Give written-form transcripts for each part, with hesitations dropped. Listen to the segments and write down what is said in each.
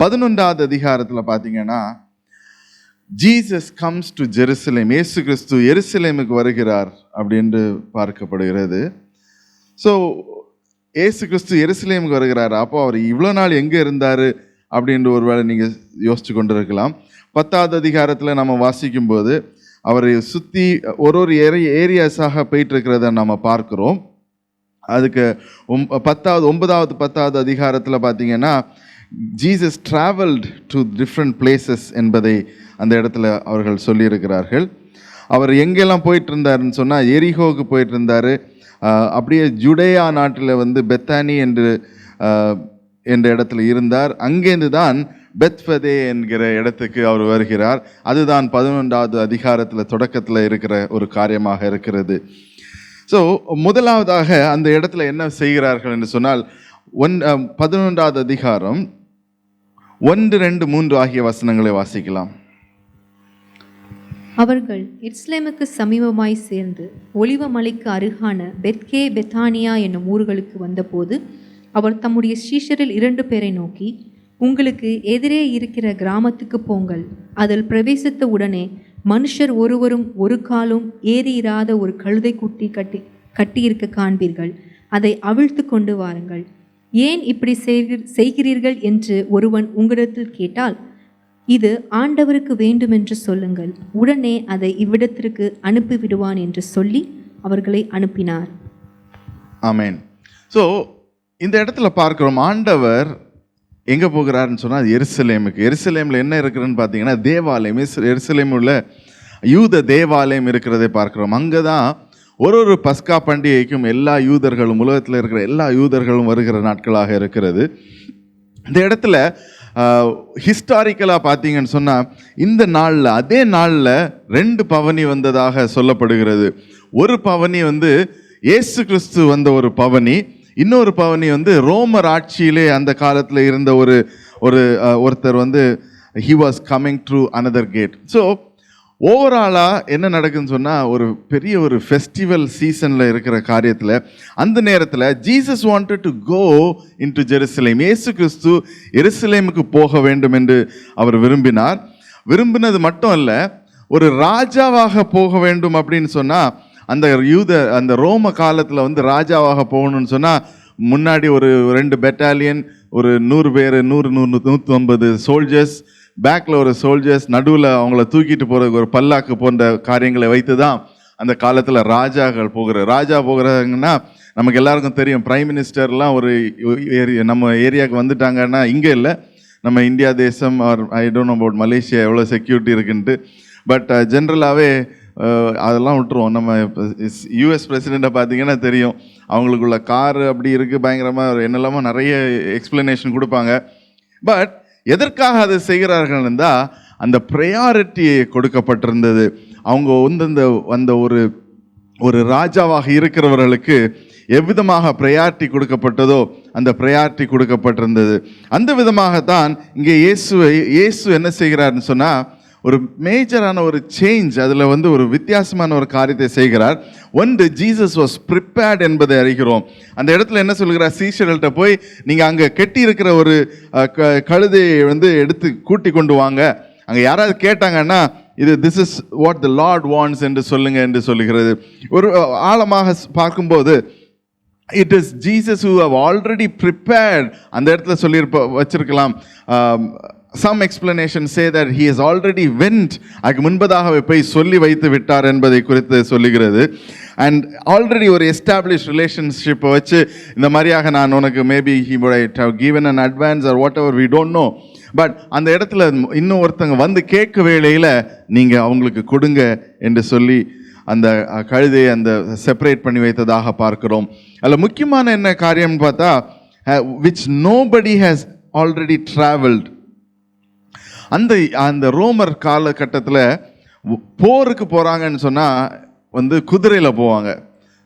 11வது அதிகாரத்தில் பார்த்தீங்கன்னா, Jesus comes to Jerusalem, Yesu Kristu எருசலேமுக்கு வருகிறார் அப்படின்னு பார்க்கப்படுகிறது. ஸோ இயேசு கிறிஸ்து எருசலேமுக்கு வருகிறார். அப்போ அவர் இவ்வளோ நாள் எங்கே இருந்தார் அப்படின்ற ஒரு வேளை நீங்கள் யோசிச்சு கொண்டு இருக்கலாம். 10வது அதிகாரத்தில் நம்ம வாசிக்கும்போது அவரை சுற்றி ஒரு ஏரியாஸாக போயிட்டுருக்கிறத நம்ம பார்க்குறோம். அதுக்கு 9வது அதிகாரத்தில் பார்த்தீங்கன்னா, Jesus travelled to different places என்பதை அந்த இடத்துல அவர்கள் சொல்லியிருக்கிறார்கள். அவர் எங்கெல்லாம் போயிட்டு இருந்தாருன்னு சொன்னால், எரிகோவுக்கு போயிட்டு இருந்தார். அப்படியே ஜுடேயா நாட்டில் பெத்தானி என்ற இடத்துல இருந்தார். அங்கேருந்து தான் பெத்பதே என்கிற இடத்துக்கு அவர் வருகிறார். அதுதான் 11வது அதிகாரத்தில் தொடக்கத்தில் இருக்கிற ஒரு காரியமாக இருக்கிறது. ஸோ முதலாவதாக அந்த இடத்துல என்ன செய்கிறார்கள் என்று சொன்னால், 11வது அதிகாரம் 1, 2, 3 ஆகிய வசனங்களை வாசிக்கலாம். அவர்கள் எருசலேமுக்கு சமீபமாய் சேர்ந்து ஒலிவ மலைக்கு அருகான பெத்கே பெத்தானியா என்னும் ஊர்களுக்கு வந்தபோது அவர் தம்முடைய சீஷரில் 2 பேரை நோக்கி, உங்களுக்கு எதிரே இருக்கிற கிராமத்துக்கு போங்கள். அதில் பிரவேசித்த உடனே மனுஷர் ஒருவரும் ஒரு காலும் ஏறியிராத ஒரு கழுதை குட்டி கட்டியிருக்க காண்பீர்கள். அதை அவிழ்த்து கொண்டு வாருங்கள். ஏன் இப்படி செய்கிறீர்கள் என்று ஒருவன் உங்களிடத்தில் கேட்டால், இது ஆண்டவருக்கு வேண்டுமென்று சொல்லுங்கள், உடனே அதை இவ்விடத்திற்கு அனுப்பிவிடுவான் என்று சொல்லி அவர்களை அனுப்பினார். ஆமென். ஸோ இந்த இடத்துல பார்க்கிறோம், ஆண்டவர் எங்கே போகிறாருன்னு சொன்னால் அது எருசலேமுக்கு. எருசலேமில் என்ன இருக்குதுன்னு பார்த்தீங்கன்னா தேவாலயம். எருசலேமில் உள்ள யூத தேவாலயம் இருக்கிறதை பார்க்குறோம். அங்கே தான் ஒரு பஸ்கா பண்டிகைக்கும் எல்லா யூதர்களும், உலகத்தில் இருக்கிற எல்லா யூதர்களும் வருகிற நாட்களாக இருக்கிறது. இந்த இடத்துல ஹிஸ்டாரிக்கலாக பார்த்தீங்கன்னு சொன்னால், இந்த நாளில் அதே நாளில் 2 பவனி வந்ததாக சொல்லப்படுகிறது. ஒரு பவனி இயேசு கிறிஸ்து வந்த ஒரு பவனி, இன்னொரு பவனி ரோமர் ஆட்சியிலே அந்த காலத்தில் இருந்த ஒருத்தர் he was coming through another gate. So ஓவராலாக என்ன நடக்குதுன்னு சொன்னால், ஒரு பெரிய ஒரு ஃபெஸ்டிவல் சீசனில் இருக்கிற காரியத்தில் அந்த நேரத்தில் Jesus wanted to go into Jerusalem. Yesu Kristu எருசலேமுக்கு போக வேண்டும் என்று அவர் விரும்பினார். விரும்பினது மட்டும் அல்ல, ஒரு ராஜாவாக போக வேண்டும் அப்படின்னு சொன்னால், அந்த ரோம காலத்தில் ராஜாவாக போகணும்னு சொன்னால் முன்னாடி ஒரு 2 பெட்டாலியன், ஒரு 100 பேர், 150 சோல்ஜர்ஸ், பேக்கில் ஒரு சோல்ஜர்ஸ், நடுவில் அவங்கள தூக்கிட்டு போகிறதுக்கு ஒரு பல்லாக்கு போன்ற காரியங்களை வைத்து தான் அந்த காலத்தில் ராஜா போகிறாங்கன்னா நமக்கு எல்லாருக்கும் தெரியும். பிரைம் மினிஸ்டர்லாம் ஒரு நம்ம ஏரியாவுக்கு வந்துட்டாங்கன்னா, இங்கே இல்லை, நம்ம இந்தியா தேசம் or I don't know about Malaysia எவ்வளோ செக்யூரிட்டி இருக்குன்ட்டு, பட் ஜென்ரலாகவே அதெல்லாம் விட்டுருவோம். நம்ம யூஎஸ் பிரசிடெண்ட்டை பார்த்தீங்கன்னா தெரியும், அவங்களுக்குள்ள காரு அப்படி இருக்குது, பயங்கரமாக என்னெல்லாமோ நிறைய எக்ஸ்பிளனேஷன் கொடுப்பாங்க. பட் எதற்காக அதை செய்கிறார்கள் இருந்தால், அந்த ப்ரையாரிட்டி கொடுக்கப்பட்டிருந்தது. அவங்க அந்த ஒரு ராஜாவாக இருக்கிறவர்களுக்கு எவ்விதமாக ப்ரையாரிட்டி கொடுக்கப்பட்டதோ அந்த ப்ரையாரிட்டி கொடுக்கப்பட்டிருந்தது. அந்த விதமாகத்தான் இங்கே இயேசு என்ன செய்கிறார்னு சொன்னால், ஒரு மேஜரான ஒரு சேஞ்ச், அதில் ஒரு வித்தியாசமான ஒரு காரியத்தை செய்கிறார். ஜீசஸ் வாஸ் ப்ரிப்பேர்ட் என்பதை அறிகிறோம். அந்த இடத்துல என்ன சொல்கிறார், சீஷர்கள்ட்ட போய் நீங்கள் அங்கே கெட்டி இருக்கிற ஒரு கழுதையை எடுத்து கூட்டி கொண்டு வாங்க. அங்கே யாராவது கேட்டாங்கன்னா this is what the Lord wants என்று சொல்லுங்க என்று சொல்லுகிறது. ஒரு ஆழமாக பார்க்கும்போது it is Jesus who have already prepared. அந்த இடத்துல வச்சிருக்கலாம். Some explanations say that he has already went, அதுக்கு முன்பதாகவே போய் சொல்லி வைத்து விட்டார் என்பதை குறித்து சொல்லுகிறது. அண்ட் ஆல்ரெடி ஒரு எஸ்டாப்ளிஷ் ரிலேஷன்ஷிப்பை வச்சு இந்த மாதிரியாக நான் உனக்கு maybe he would have given an advance or whatever, we don't know. But அந்த இடத்துல இன்னும் ஒருத்தங்க கேட்க வேளையில் நீங்கள் அவங்களுக்கு கொடுங்க என்று சொல்லி அந்த கழுதையை செப்பரேட் பண்ணி வைத்ததாக பார்க்கிறோம். அதில் முக்கியமான என்ன காரியம்னு பார்த்தா, which nobody has already traveled. அந்த ரோமர் காலகட்டத்தில் போருக்கு போகிறாங்கன்னு சொன்னால் குதிரையில் போவாங்க,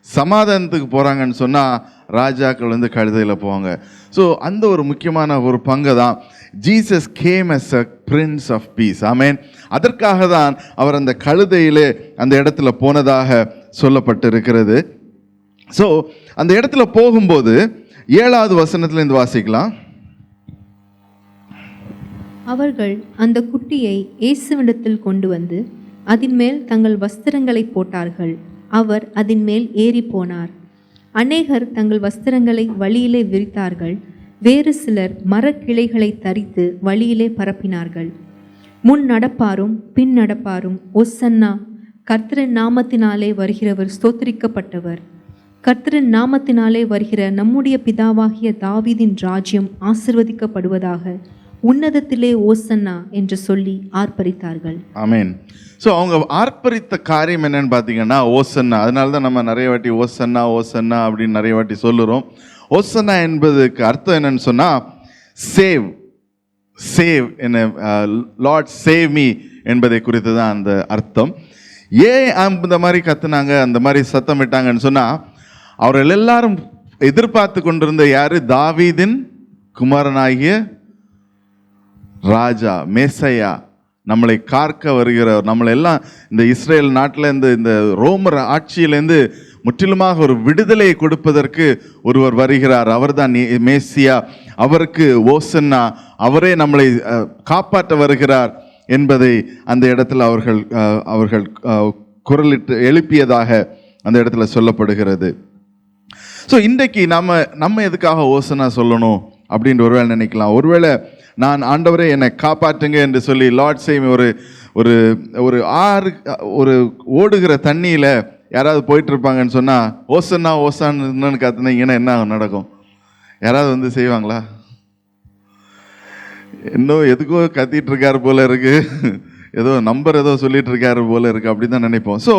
சமாதானத்துக்கு போகிறாங்கன்னு சொன்னால் ராஜாக்கள் கழுதையில் போவாங்க. ஸோ அந்த ஒரு முக்கியமான ஒரு பங்கு தான் Jesus game as a prince of peace. ஆமென். அதற்காக தான் அவர் அந்த கழுதையிலே அந்த இடத்துல போனதாக சொல்லப்பட்டிருக்கிறது. ஸோ அந்த இடத்துல போகும்போது 7வது வசனத்துலேருந்து வாசிக்கலாம். அவர்கள் அந்த குட்டியை இயேசுவிடத்தில் கொண்டு வந்து அதின் மேல் தங்கள் வஸ்திரங்களை போட்டார்கள். அவர் அதின் மேல் ஏறி போனார். அநேகர் தங்கள் வஸ்திரங்களை வழியிலே விரித்தார்கள். வேறு சிலர் மரக்கிளைகளை தரித்து வழியிலே பரப்பினார்கள். முன் நடப்பாரும் பின் நடப்பாரும் ஒசன்னா, கர்த்தரின் நாமத்தினாலே வருகிறவர் ஸ்தோத்திரிக்கப்பட்டவர், கர்த்தரின் நாமத்தினாலே வருகிற நம்முடைய பிதாவாகிய தாவீதின் ராஜ்யம் ஆசிர்வதிக்கப்படுவதாக, உன்னதத்திலே ஓசன்னா என்று சொல்லி ஆர்ப்பரித்தார்கள். ஆமென். ஸோ அவங்க ஆர்ப்பரித்த காரியம் என்னன்னு பார்த்தீங்கன்னா ஓசன்னா. அதனால தான் நம்ம நிறைய வாட்டி ஓசன்னா ஓசன்னா அப்படின்னு நிறைய வாட்டி சொல்லுறோம். ஓசன்னா என்பதுக்கு அர்த்தம் என்னன்னு சொன்னால் சேவ், சேவ் என்ன, லார்ட் சேவ் மீ என்பதை குறித்து தான் அந்த அர்த்தம். ஏன் அந்த மாதிரி கத்துனாங்க, அந்த மாதிரி சத்தமிட்டாங்கன்னு சொன்னால், அவர்கள் எல்லாரும் எதிர்பார்த்து கொண்டிருந்த யாரு? தாவீதின் குமாரனாகிய ராஜா, மேசையா, நம்மளை காக்க வருகிறவர், நம்மளை எல்லாம் இந்த இஸ்ரேல் நாட்டில் இந்த ரோமர் ஆட்சியிலேருந்து முற்றிலுமாக ஒரு விடுதலையை கொடுப்பதற்கு ஒருவர் வருகிறார். அவர்தான் மேசியா, அவருக்கு ஓசன்னா, அவரே நம்மளை காப்பாற்ற வருகிறார் என்பதை அந்த இடத்துல அவர்கள் குரலிட்டு எழுப்பியதாக அந்த இடத்துல சொல்லப்படுகிறது. ஸோ இன்றைக்கு நம்ம எதுக்காக ஓசன்னா சொல்லணும் அப்படின்ற ஒருவேளை நினைக்கலாம். ஒருவேளை நான் ஆண்டவரே என்னை காப்பாற்றுங்க என்று சொல்லி லார்ட் சேவ் ஒரு ஒரு ஒரு ஆறு ஒரு ஓடுகிற தண்ணியில் யாராவது போயிட்டு இருப்பாங்கன்னு சொன்னால் ஓசன்னா ஓசான்னு கத்துனீங்கன்னா என்ன நடக்கும்? யாராவது வந்து செய்வாங்களா? இன்னும் எதுக்கோ கத்திட்டு இருக்காரு போல இருக்கு, ஏதோ நம்பர் ஏதோ சொல்லிட்டு இருக்காரு போல இருக்கு, அப்படி தான் நினைப்போம். ஸோ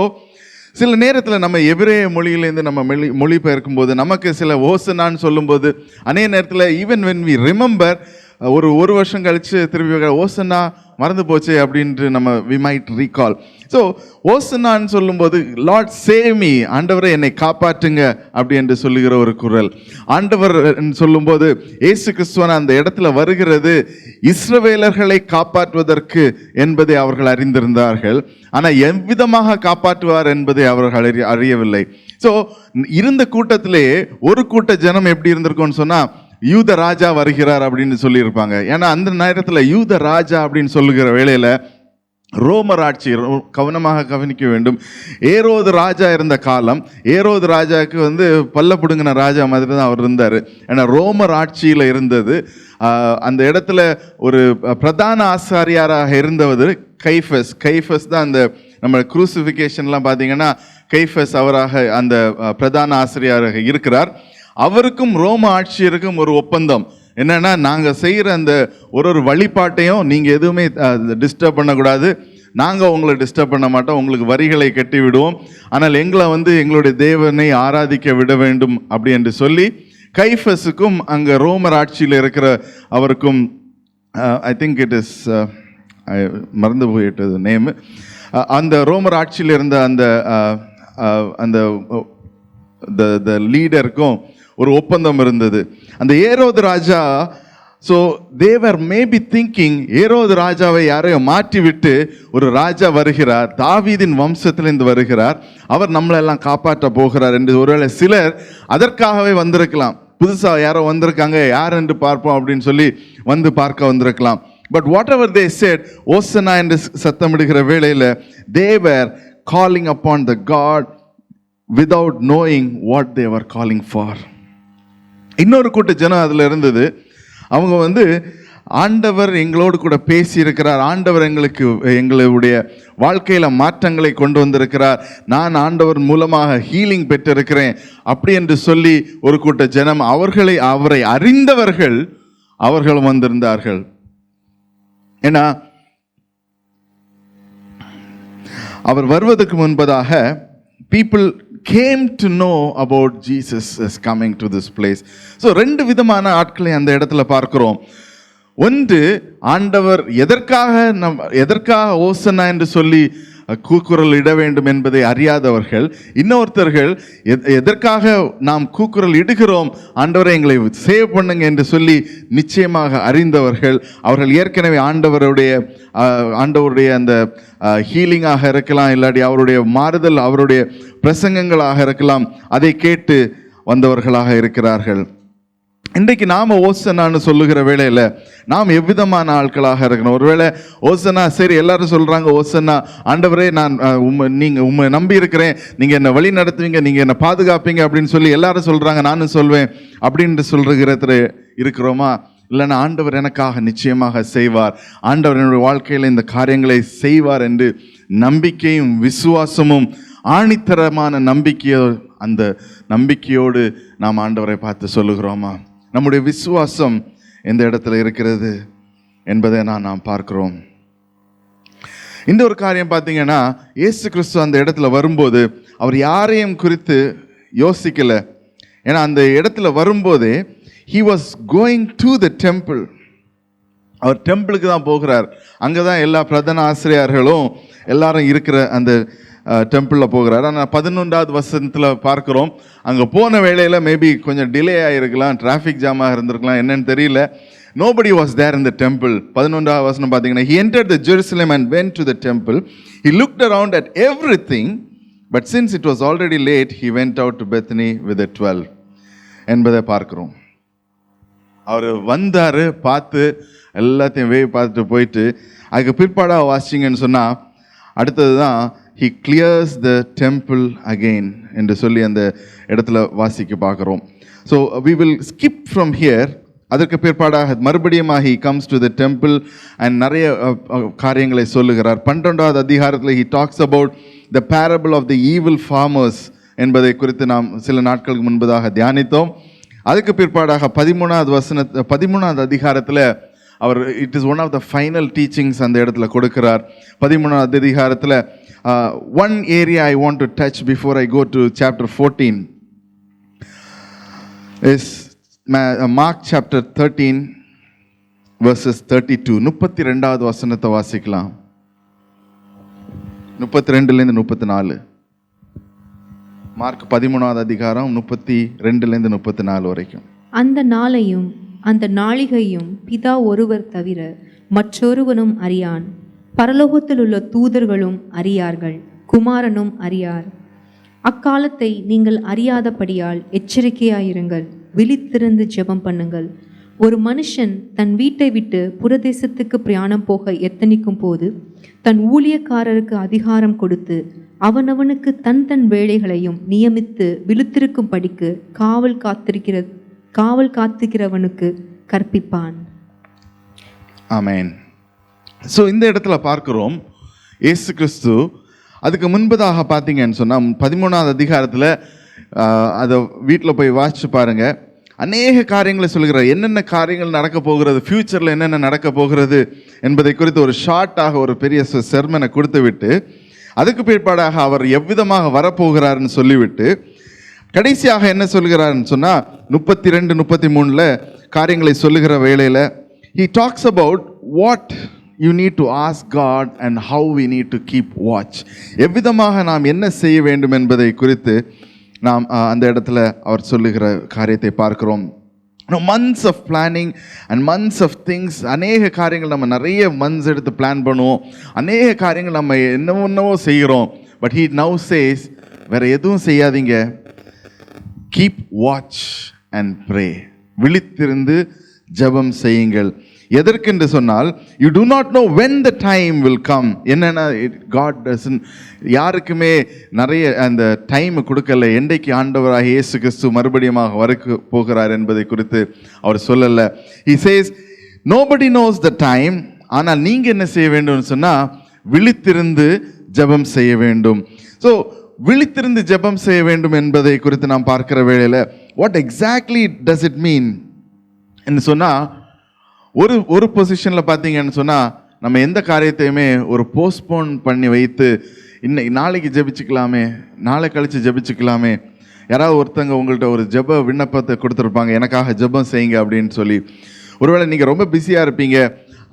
சில நேரத்தில் நம்ம எபிரேய மொழியிலேருந்து நம்ம மொழிபெயர்க்கும் போது நமக்கு சில ஓசனான்னு சொல்லும்போது அநேக நேரத்தில் ஈவன் வென் வி ரிமெம்பர் ஒரு வருஷம் கழித்து திருப்பி ஓசன்னா மறந்து போச்சு அப்படின்ட்டு நம்ம வி மைட் ரீகால். ஸோ ஓசன்னான்னு சொல்லும்போது லார்ட் சேவ் மீ, ஆண்டவரை என்னை காப்பாற்றுங்க அப்படி என்று சொல்லுகிற ஒரு குரல். ஆண்டவர் சொல்லும்போது இயேசு கிறிஸ்துவன் அந்த இடத்துல வருகிறது இஸ்ரவேலர்களை காப்பாற்றுவதற்கு என்பதை அவர்கள் அறிந்திருந்தார்கள். ஆனால் எவ்விதமாக காப்பாற்றுவார் என்பதை அவர்கள் அறியவில்லை. ஸோ இருந்த கூட்டத்திலேயே ஒரு கூட்ட ஜனம் எப்படி இருந்திருக்கும்னு சொன்னால், யூத ராஜா வருகிறார் அப்படின்னு சொல்லியிருப்பாங்க. ஏன்னா அந்த நேரத்தில் யூத ராஜா அப்படின்னு சொல்லுகிற வேளையில் ரோமர் ஆட்சி, கவனமாக கவனிக்க வேண்டும். ஏரோது ராஜா இருந்த காலம், ஏரோது ராஜாவுக்கு பல்ல பிடுங்கின ராஜா மாதிரி தான் அவர் இருந்தார். ஏன்னா ரோமர் ஆட்சியில் இருந்தது. அந்த இடத்துல ஒரு பிரதான ஆசாரியாராக இருந்தவர் கைஃபஸ் தான். அந்த நம்ம குரூசிஃபிகேஷன்லாம் பார்த்தீங்கன்னா கைஃபஸ் அவராக அந்த பிரதான ஆசிரியராக இருக்கிறார். அவருக்கும் ரோம ஆட்சியருக்கும் ஒரு ஒப்பந்தம் என்னன்னா, நாங்கள் செய்கிற அந்த ஒரு வழிபாட்டையும் நீங்கள் எதுவுமே டிஸ்டர்ப் பண்ணக்கூடாது, நாங்கள் உங்களை டிஸ்டர்ப் பண்ண மாட்டோம், உங்களுக்கு வரிகளை கட்டி விடுவோம், ஆனால் எங்களை எங்களுடைய தேவனை ஆராதிக்க விட வேண்டும் அப்படி என்று சொல்லி கைஃபஸுக்கும் அங்கே ரோமர் ஆட்சியில் இருக்கிற அவருக்கும், ஐ திங்க் இட் இஸ் மறந்து போயிட்டது நேமு, அந்த ரோமர் ஆட்சியில் இருந்த அந்த லீடருக்கும் ஒரு ஒப்பந்தம் இருந்தது. அந்த ஏரோது ராஜா, ஸோ தேவர் மேபி திங்கிங், ஏரோது ராஜாவை யாரையோ மாற்றி விட்டு ஒரு ராஜா வருகிறார், தாவீதின் வம்சத்திலிருந்து வருகிறார், அவர் நம்மளெல்லாம் காப்பாற்ற போகிறார் என்று ஒருவேளை சிலர் அதற்காகவே வந்திருக்கலாம். புதுசாக யாரோ வந்திருக்காங்க, யார் என்று பார்ப்போம் அப்படின்னு சொல்லி பார்க்க வந்திருக்கலாம். But whatever they said, hosanna என்று சத்தமிடுகிற வேளையில் they were calling upon the God without knowing what they were calling for. இன்னொரு கூட்ட ஜனம் அதில் இருந்தது. அவங்க ஆண்டவர் எங்களோடு கூட பேசி இருக்கிறார், ஆண்டவர் எங்களுடைய வாழ்க்கையில் மாற்றங்களை கொண்டு வந்திருக்கிறார், நான் ஆண்டவர் மூலமாக ஹீலிங் பெற்றிருக்கிறேன் அப்படி என்று சொல்லி ஒரு கூட்ட ஜனம், அவரை அறிந்தவர்கள் அவர்களும் வந்திருந்தார்கள். ஏன்னா அவர் வருவதற்கு முன்பதாக people came to know about Jesus is coming to this place. So ரெண்டு விதமான ஆட்களை அந்த இடத்துல பார்க்கிறோம். ஒன்று, ஆண்டவர் எதற்காக ஓசன்னா என்று சொல்லி கூக்குரல் இட வேண்டும் என்பதை அறியாதவர்கள். இன்னொருத்தர்கள் எதற்காக நாம் கூக்குரல் இடுகிறோம், ஆண்டவரை எங்களை சேவ் பண்ணுங்க என்று சொல்லி நிச்சயமாக அறிந்தவர்கள். அவர்கள் ஏற்கனவே ஆண்டவருடைய அந்த ஹீலிங்காக இருக்கலாம், இல்லாட்டி அவருடைய மாறுதல், அவருடைய பிரசங்கங்களாக இருக்கலாம், அதை கேட்டு வந்தவர்களாக இருக்கிறார்கள். இன்றைக்கு நாம் ஓசனான்னு சொல்லுகிற வேளையில் நாம் எவ்விதமான ஆட்களாக இருக்கணும்? ஒருவேளை ஓசனா, சரி எல்லாரும் சொல்கிறாங்க ஓசனா, ஆண்டவரே நான் உம்மை நம்பி இருக்கிறேன், நீங்கள் என்னை வழி நடத்துவீங்க, நீங்கள் என்னை பாதுகாப்பீங்க அப்படின்னு சொல்லி எல்லாரும் சொல்கிறாங்க, நானும் சொல்வேன் அப்படின்ட்டு சொல்கிறதுல இருக்கிறோமா? இல்லைன்னா ஆண்டவர் எனக்காக நிச்சயமாக செய்வார், ஆண்டவர் என்னுடைய வாழ்க்கையில் இந்த காரியங்களை செய்வார் என்று நம்பிக்கையும் விசுவாசமும் ஆணித்தரமான நம்பிக்கையோ, அந்த நம்பிக்கையோடு நாம் ஆண்டவரை பார்த்து சொல்லுகிறோமா? நம்முடைய விசுவாசம் எந்த இடத்துல இருக்கிறது என்பதை நாம் பார்க்கிறோம். இந்த ஒரு காரியம் பார்த்தீங்கன்னா, இயேசு கிறிஸ்து அந்த இடத்துல வரும்போது அவர் யாரையும் குறித்து யோசிக்கல. ஏன்னா அந்த இடத்துல வரும்போதே he was going to the temple. அவர் டெம்பிளுக்கு தான் போகிறார். அங்கே தான் எல்லா பிரதான ஆசிரியர்களும் எல்லாரும் இருக்கிற அந்த டெம்பிளில் போகிறார். ஆனால் 11வது வசனத்தில் பார்க்குறோம், அங்கே போன வேளையில் மேபி கொஞ்சம் டிலே ஆகிருக்கலாம், டிராஃபிக் ஜாமாக இருந்திருக்கலாம், என்னன்னு தெரியல. Nobody was there in the temple. 11வது வசனம் பார்த்தீங்கன்னா, he entered the Jerusalem and went to the temple. He looked around at everything, but since it was already late, he went out to Bethany with the 12 என்பதை பார்க்குறோம். அவர் வந்தார், பார்த்து எல்லாத்தையும் பார்த்துட்டு போயிட்டு, அதுக்கு பிற்பாடாக வாசிச்சிங்கன்னு சொன்னால் அடுத்தது தான் he clears the temple again என்று சொல்லி அந்த இடத்துல வாசிக்க பார்க்குறோம். So we will skip from here. அதற்கு பிற்பாடாக மறுபடியும் he comes to the temple and நிறைய காரியங்களை சொல்லுகிறார். 12வது அதிகாரத்தில் he talks about the parable of the evil farmers என்பதை குறித்து நாம் சில நாட்களுக்கு முன்பதாக தியானித்தோம். அதுக்கு பிற்பாடாக 13வது அதிகாரத்தில் அவர் it is one of the final teachings அந்த இடத்துல கொடுக்கிறார். 13வது அதிகாரத்தில் one area I want to touch before I go to chapter 14 is Mark chapter 13 verses 32. 32வது வசனத்தை வாசிக்கலாம். 32லேருந்து 34. மார்க் 13வது அதிகாரம் 32லேருந்து 34 வரைக்கும். அந்த நாளையும் அந்த நாளிகையும் பிதா ஒருவர் தவிர மற்றொருவனும் அறியான். பரலோகத்தில் உள்ள தூதர்களும் அறியார்கள், குமாரனும் அறியார். அக்காலத்தை நீங்கள் அறியாதபடியால் எச்சரிக்கையாயிருங்கள், விழித்திருந்து ஜெபம் பண்ணுங்கள். ஒரு மனுஷன் தன் வீட்டை விட்டு புரதேசத்துக்கு பிரயாணம் போக எத்தனிக்கும் போது தன் ஊழியக்காரருக்கு அதிகாரம் கொடுத்து அவனவனுக்கு தன் தன் வேலைகளையும் நியமித்து விழித்திருக்கும் படிக்கு காவல் காத்துக்கிறவனுக்கு கற்பிப்பான். ஆமென். ஸோ இந்த இடத்துல பார்க்குறோம், இயேசு கிறிஸ்து அதுக்கு முன்பதாக பார்த்தீங்கன்னு சொன்னால் 13வது அதிகாரத்தில் அதை வீட்டில் போய் வாசிச்சு பாருங்கள், அநேக காரியங்களை சொல்கிறார். என்னென்ன காரியங்கள் நடக்க போகிறது, ஃப்யூச்சரில் என்னென்ன நடக்க போகிறது என்பதை குறித்து ஒரு ஷார்ட்டாக ஒரு பெரிய செர்மனை கொடுத்து விட்டு, அதுக்கு பிற்பாடாக அவர் எவ்விதமாக வரப்போகிறார்னு சொல்லிவிட்டு கடைசியாக என்ன சொல்கிறார்னு சொன்னால் 32-33 காரியங்களை சொல்லுகிற வேளையில் he talks about what you need to ask God and how we need to keep watch. எவ்விதமாக நாம் என்ன செய்ய வேண்டும் என்பதை குறித்து நாம் அந்த இடத்துல அவர் சொல்லுகிற காரியத்தை பார்க்கிறோம். months of planning and months of things. அநேக காரியங்கள் நம்ம நிறைய months எடுத்து பிளான் பண்ணுவோம், அநேக காரியங்கள் நம்ம என்னவோ செய்கிறோம். பட் he now says, வேற எதுவும் செய்யாதீங்க, keep watch and pray. விழித்திருந்து ஜெபம் செய்யுங்கள். எதற்கென்று சொன்னால், you do not know when the time will come. என்னன்னா God doesn't, யாருக்குமே நிறைய அந்த டைம் கொடுக்கல, என்றைக்கு ஆண்டவராக இயேசு கிறிஸ்து மறுபடியுமாக வர போகிறார் என்பதை குறித்து அவர் சொல்லலை. He says nobody knows the time. ஆனால் நீங்கள் என்ன செய்ய வேண்டும்னு சொன்னால் விழித்திருந்து ஜெபம் செய்ய வேண்டும். ஸோ விழித்திருந்து ஜெபம் செய்ய வேண்டும் என்பதை குறித்து நாம் பார்க்கிற வேளையில் what exactly does it mean என்று சொன்னால், ஒரு பொசிஷனில் பார்த்தீங்கன்னு சொன்னால் நம்ம எந்த காரியத்தையுமே ஒரு போஸ்ட்போன் பண்ணி வைத்து நாளைக்கு ஜெபிச்சுக்கலாமே, நாளை கழித்து ஜெபிச்சுக்கலாமே. யாராவது ஒருத்தங்க உங்கள்கிட்ட ஒரு ஜெப விண்ணப்பத்தை கொடுத்துருப்பாங்க, எனக்காக ஜெபம் செய்யுங்க அப்படின்னு சொல்லி. ஒருவேளை நீங்கள் ரொம்ப பிஸியாக இருப்பீங்க,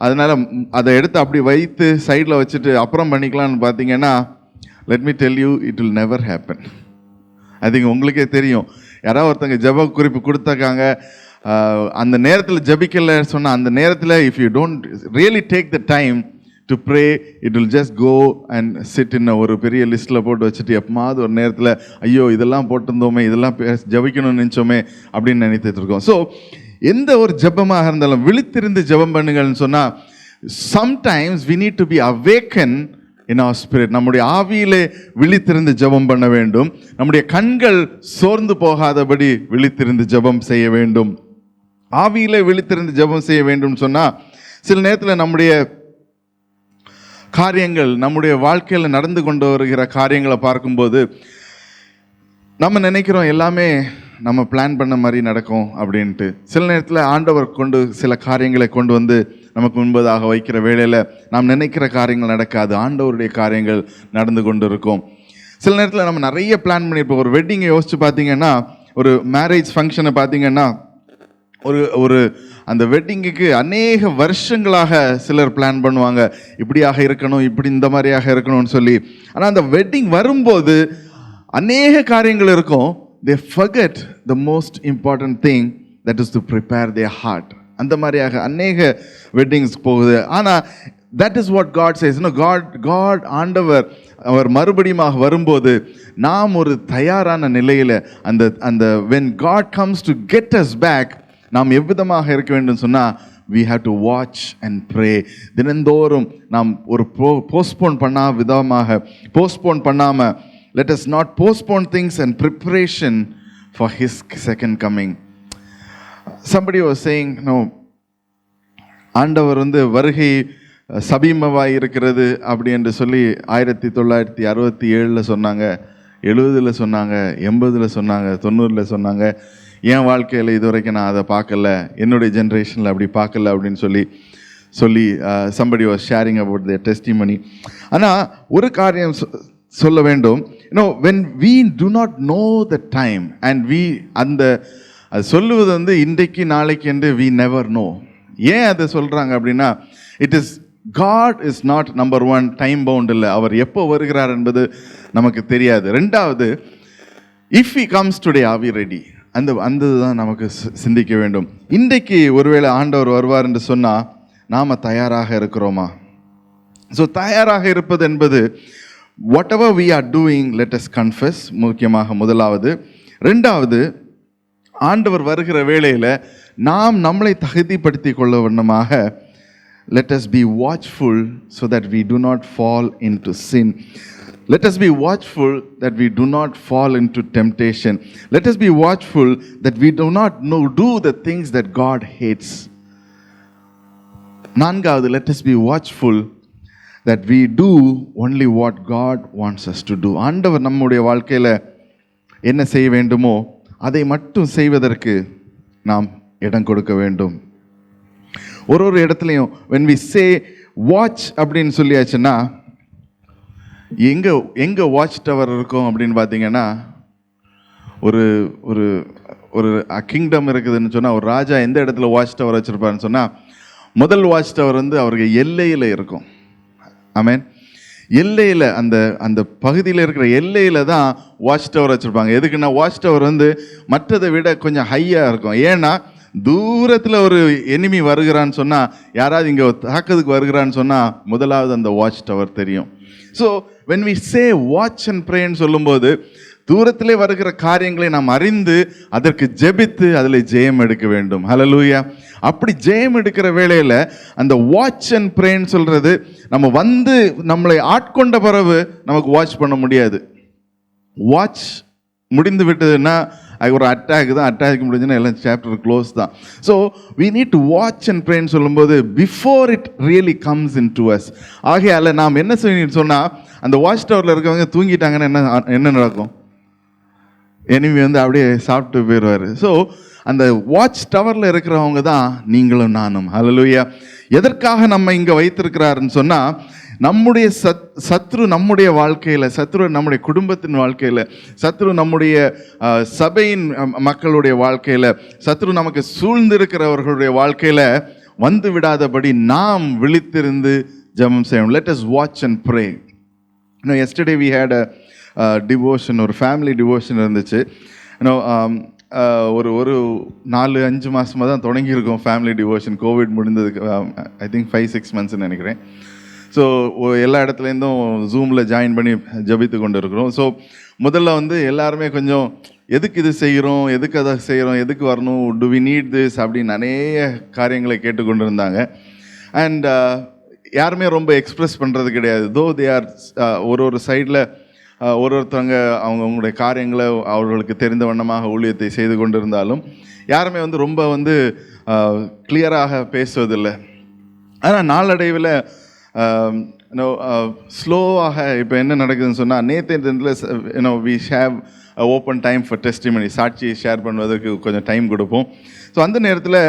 அதனால் அதை எடுத்து அப்படி வைத்து சைடில் வச்சுட்டு அப்புறம் பண்ணிக்கலான்னு பார்த்தீங்கன்னா, let me tell you, it will never happen. அது உங்களுக்கே தெரியும். யாராவது ஒருத்தங்க ஜெப குறிப்பு கொடுத்தாக்காங்க, அந்த நேரத்தில் ஜபிக்கல சொன்னால் அந்த நேரத்தில் if you don't really take the time to pray, it will just go and sit in ஒரு பெரிய லிஸ்ட்டில் போட்டு வச்சுட்டு எப்போது ஒரு நேரத்தில் ஐயோ இதெல்லாம் போட்டிருந்தோமே, இதெல்லாம் ஜபிக்கணும்னு நினச்சோமே அப்படின்னு நினைத்துட்டு இருக்கோம். ஸோ எந்த ஒரு ஜெபமாக இருந்தாலும் விழித்திருந்து ஜெபம் பண்ணுங்கள்னு சொன்னா, sometimes we need to be awakened in our spirit. நம்முடைய ஆவியிலே விழித்திருந்து ஜெபம் பண்ண வேண்டும். நம்முடைய கண்கள் சோர்ந்து போகாதபடி விழித்திருந்து ஜெபம் செய்ய வேண்டும். ஆவியிலே விழித்திருந்து ஜெபம் செய்ய வேண்டும் சொன்னா, சில நேரத்தில் நம்முடைய காரியங்கள், நம்முடைய வாழ்க்கையில் நடந்து கொண்டு வருகிற காரியங்களை பார்க்கும்போது நம்ம நினைக்கிறோம் எல்லாமே நம்ம பிளான் பண்ண மாதிரி நடக்கும் அப்படின்ட்டு. சில நேரத்தில் ஆண்டவர் சில காரியங்களை கொண்டு வந்து நமக்கு முன்பதாக வைக்கிற வேளையில் நாம் நினைக்கிற காரியங்கள் நடக்காது, ஆண்டவருடைய காரியங்கள் நடந்து கொண்டு இருக்கும். சில நேரத்தில் நம்ம நிறைய பிளான் பண்ணியிருப்போம். ஒரு வெட்டிங்கை யோசித்து பார்த்தீங்கன்னா, ஒரு மேரேஜ் ஃபங்க்ஷனை பார்த்தீங்கன்னா, ஒரு அந்த வெட்டிங்குக்கு அநேக வருஷங்களாக சிலர் பிளான் பண்ணுவாங்க, இப்படியாக இருக்கணும், இப்படி இந்த மாதிரியாக இருக்கணும்னு சொல்லி. ஆனால் அந்த வெட்டிங் வரும்போது அநேக காரியங்கள் இருக்கும். they forget the most important thing, that is to prepare their heart. அந்த மாதிரியாக அநேக வெட்டிங்ஸ் போகுது. ஆனால் that is what God says. God ஆண்டவர் அவர் மறுபடியும் வரும்போது நாம் ஒரு தயாரான நிலையில் அந்த when God comes to get us back, நாம் எவ்விதமாக இருக்க வேண்டும் சொன்னால், we have to watch and pray. தினந்தோறும் நாம் ஒரு போஸ்ட்போன் பண்ணாமல் let us not postpone things and preparation for his second coming. Somebody was saying, no, ஆண்டவர் வருகை சமீபமாய் இருக்கிறது அப்படி என்று சொல்லி 1967 சொன்னாங்க, 70 சொன்னாங்க, 80 சொன்னாங்க, 90 சொன்னாங்க. என் வாழ்க்கையில் இதுவரைக்கும் நான் அதை பார்க்கல, என்னுடைய ஜென்ரேஷனில் அப்படி பார்க்கல அப்படின்னு சொல்லி somebody was sharing about their testimony. ஆனால் ஒரு காரியம் சொல்ல வேண்டும். when we do not know the time and அது சொல்லுவது இன்றைக்கு நாளைக்கு என்று we never know. ஏன் அதை சொல்கிறாங்க அப்படின்னா, it is God is not number one time bound இல்லை, அவர் எப்போ வருகிறார் என்பது நமக்கு தெரியாது. ரெண்டாவது, if he comes today, are we ready? அந்த தான் நமக்கு சிந்திக்க வேண்டும். இன்றைக்கு ஒருவேளை ஆண்டவர் வருவார் என்று சொன்னால் நாம் தயாராக இருக்கிறோமா? ஸோ தயாராக இருப்பது என்பது whatever we are doing, let us confess, முக்கியமாக முதலாவது. ரெண்டாவது, ஆண்டவர் வருகிற வேளையில் நாம் நம்மளை தகுதிப்படுத்திக் கொள்ள வண்ணமாக let us be watchful so that we do not fall into sin. Let us be watchful that we do not fall into temptation. Let us be watchful that we do not do the things that God hates. நான்காவது, let us be watchful that we do only what God wants us to do. ஆண்டவர் நம்முடைய வாழ்க்கையில் என்ன செய்ய வேண்டுமோ அதை மட்டும் செய்வதற்கு நாம் இடம் கொடுக்க வேண்டும். ஒரு இடத்துலையும் when we say watch அப்படின்னு சொல்லியாச்சுன்னா, எங்கே வாட்ச் டவர் இருக்கும் அப்படின்னு பார்த்தீங்கன்னா, ஒரு ஒரு ஒரு கிங்டம் இருக்குதுன்னு சொன்னால், ஒரு ராஜா எந்த இடத்துல வாட்ச் டவர் வச்சுருப்பாருன்னு சொன்னால், முதல் வாட்ச் டவர் அவருக்கு எல்லையில் இருக்கும். ஆமென். எல்லையில் அந்த பகுதியில் இருக்கிற எல்லையில் தான் வாட்ச் டவர் வச்சுருப்பாங்க. எதுக்குன்னா, வாட்ச் டவர் மற்றதை விட கொஞ்சம் ஹையாக இருக்கும். ஏன்னா தூரத்தில் ஒரு எனிமி வருகிறான்னு சொன்னால், யாராவது இங்கே தாக்கிறதுக்கு வருகிறான்னு சொன்னால் முதலாவது அந்த வாட்ச் டவர் தெரியும். So when we say watch and pray ன்னு சொல்லும்போது, தூரத்திலே வருகிற காரியங்களை நாம் அறிந்து அதற்கு ஜெபித்து அதில் ஜெயம் எடுக்க வேண்டும். ஹல்லேலூயா. அப்படி ஜெயம் எடுக்கிற வேளையில் அந்த வாட்ச் அண்ட் ப்ரேன்னு சொல்கிறது, நம்ம நம்மளை ஆட்கொண்ட பிறகு நமக்கு வாட்ச் பண்ண முடியாது. வாட்ச் முடிந்து விட்டதுன்னா அது ஒரு அட்டாக் தான். அட்டாக் முடிஞ்சுன்னா எல்லாம் சாப்டர் க்ளோஸ் தான். So we need to watch and pray ன்னு சொல்லும்போது before it really comes into us. ஆகையால் நாம் என்ன செய்யணும்னு சொன்னால், அந்த வாட்ச் டவரில் இருக்கவங்க தூங்கிட்டாங்கன்னா என்ன நடக்கும்? எனிமி அப்படியே சாப்பிட்டு போயிடுவார். ஸோ அந்த வாட்ச் டவரில் இருக்கிறவங்க தான் நீங்களும் நானும். ஹல்லேலூயா. எதற்காக நம்ம இங்கே வைத்திருக்கிறாருன்னு சொன்னால், நம்முடைய சத்ரு நம்முடைய வாழ்க்கையில், சத்ரு நம்முடைய குடும்பத்தின் வாழ்க்கையில், சத்ரு நம்முடைய சபையின் மக்களுடைய வாழ்க்கையில், சத்ரு நமக்கு சூழ்ந்திருக்கிறவர்களுடைய வாழ்க்கையில் வந்து விடாதபடி நாம் விழித்திருந்து ஜெபம் செய்யணும். Let us watch and pray. Yesterday we had a devotion, ஒரு ஃபேமிலி டிவோஷன் இருந்துச்சு. ஒரு 4-5 மாதமாக தான் தொடங்கியிருக்கோம் ஃபேமிலி டிவோஷன். கோவிட் முடிந்ததுக்கு ஐ திங்க் 5-6 monthsன்னு நினைக்கிறேன். ஸோ எல்லா இடத்துலேருந்தும் ஜூமில் ஜாயின் பண்ணி ஜபித்து கொண்டு இருக்கிறோம். ஸோ முதல்ல வந்து எல்லாருமே கொஞ்சம் எதுக்கு இது செய்கிறோம், எதுக்கு அதை செய்கிறோம், எதுக்கு வரணும், டு வி நீட் திஸ் அப்படின்னு நிறைய காரியங்களை கேட்டுக்கொண்டு இருந்தாங்க. அண்ட் யாருமே ரொம்ப எக்ஸ்ப்ரெஸ் பண்ணுறது கிடையாது. தோ தே ஆர் ஒரு சைடில் ஒருத்தவங்க அவங்களுடைய காரியங்களை அவர்களுக்கு தெரிந்த வண்ணமாக ஊழியத்தை செய்து கொண்டு இருந்தாலும் யாருமே வந்து ரொம்ப வந்து கிளியராக பேசுவதில்லை. ஆனால் நாளடைவில் ஸ்லோவாக இப்போ என்ன நடக்குதுன்னு சொன்னால், நேற்று we have open time for testimony, சாட்சியை ஷேர் பண்ணுவதற்கு கொஞ்சம் டைம் கொடுப்போம். ஸோ அந்த நேரத்தில்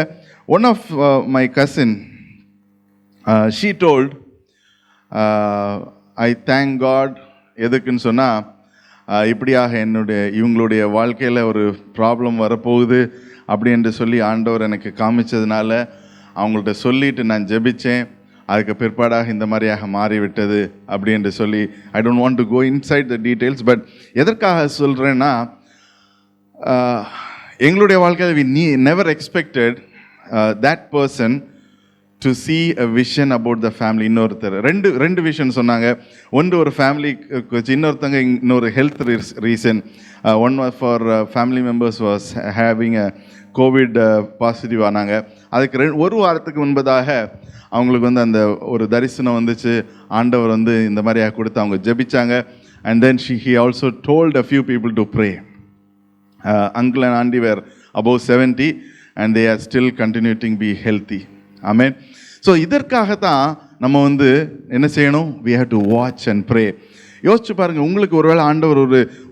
one of my cousin she told, I thank God. எதுக்குன்னு சொன்னால், இப்படியாக இவங்களுடைய வாழ்க்கையில் ஒரு ப்ராப்ளம் வரப்போகுது அப்படி என்று சொல்லி ஆண்டவர் எனக்கு காமிச்சதுனால அவங்கள்ட்ட சொல்லிவிட்டு நான் ஜெபித்தேன். அதுக்கு பிற்பாடாக இந்த மாதிரியாக மாறிவிட்டது அப்படி என்று சொல்லி, I don't want to go inside the details. But எதற்காக சொல்கிறேன்னா, எங்களுடைய வாழ்க்கையில் we never expected that person to see a vision about the family. இன்னொருத்தர் ரெண்டு விஷன் சொன்னாங்க. ஒன்று ஒரு ஃபேமிலி, இன்னொருத்தங்க இன்னொரு health reason. One for family members was having a Covid positive ஆனாங்க. அதுக்கு ஒரு வாரத்துக்கு முன்பதாக அவங்களுக்கு வந்து அந்த ஒரு தரிசனம் வந்துச்சு. ஆண்டவர் வந்து இந்த மாதிரியாக கொடுத்து அவங்க ஜெபிச்சாங்க. And then he also told a few people to pray. Uncle and auntie were above 70 and they are still continuing to be healthy. Amen. So இதற்காகத்தான் நம்ம வந்து என்ன செய்யணும்? we have to watch and pray. யோசிச்சு பாருங்கள், உங்களுக்கு ஒருவேளை ஆண்டவர்